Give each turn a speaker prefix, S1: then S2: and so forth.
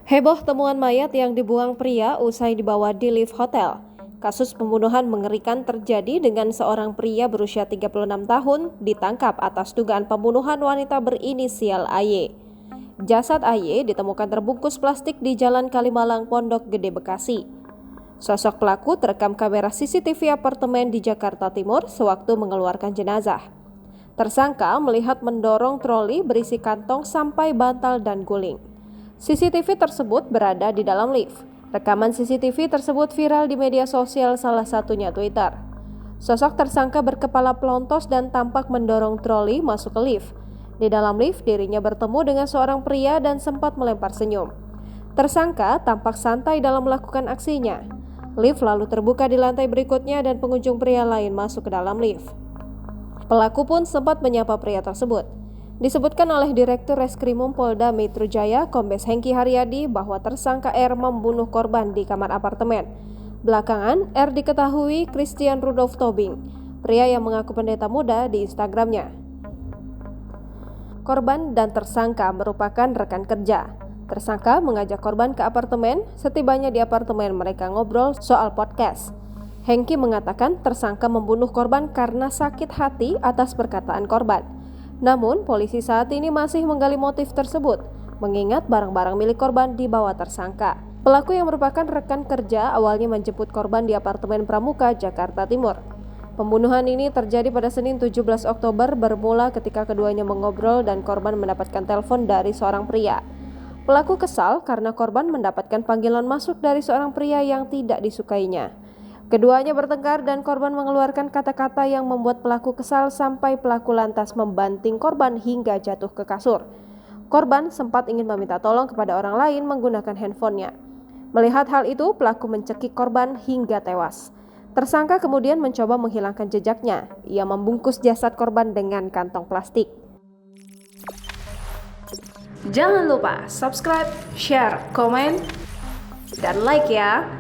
S1: Heboh temuan mayat yang dibuang pria usai dibawa di lift hotel. Kasus pembunuhan mengerikan terjadi dengan seorang pria berusia 36 tahun ditangkap atas dugaan pembunuhan wanita berinisial AY. Jasad AY ditemukan terbungkus plastik di Jalan Kalimalang, Pondok Gede, Bekasi. Sosok pelaku terekam kamera CCTV apartemen di Jakarta Timur sewaktu mengeluarkan jenazah. Tersangka melihat mendorong troli berisi kantong sampai bantal dan guling. CCTV tersebut berada di dalam lift. Rekaman CCTV tersebut viral di media sosial, salah satunya Twitter. Sosok tersangka berkepala pelontos dan tampak mendorong troli masuk ke lift. Di dalam lift, dirinya bertemu dengan seorang pria dan sempat melempar senyum. Tersangka tampak santai dalam melakukan aksinya. Lift lalu terbuka di lantai berikutnya dan pengunjung pria lain masuk ke dalam lift. Pelaku pun sempat menyapa pria tersebut. Disebutkan oleh Direktur Reskrimum Polda Metro Jaya, Kombes Hengki Haryadi, bahwa tersangka R membunuh korban di kamar apartemen. Belakangan, R diketahui Christian Rudolf Tobing, pria yang mengaku pendeta muda di Instagramnya. Korban dan tersangka merupakan rekan kerja. Tersangka mengajak korban ke apartemen. Setibanya di apartemen, mereka ngobrol soal podcast. Hengki mengatakan tersangka membunuh korban karena sakit hati atas perkataan korban. Namun, polisi saat ini masih menggali motif tersebut, mengingat barang-barang milik korban dibawa tersangka. Pelaku yang merupakan rekan kerja awalnya menjemput korban di apartemen Pramuka, Jakarta Timur. Pembunuhan ini terjadi pada Senin 17 Oktober bermula ketika keduanya mengobrol dan korban mendapatkan telepon dari seorang pria. Pelaku kesal karena korban mendapatkan panggilan masuk dari seorang pria yang tidak disukainya. Keduanya bertengkar dan korban mengeluarkan kata-kata yang membuat pelaku kesal sampai pelaku lantas membanting korban hingga jatuh ke kasur. Korban sempat ingin meminta tolong kepada orang lain menggunakan handphonenya. Melihat hal itu, pelaku mencekik korban hingga tewas. Tersangka kemudian mencoba menghilangkan jejaknya. Ia membungkus jasad korban dengan kantong plastik. Jangan lupa subscribe, share, komen, dan like ya!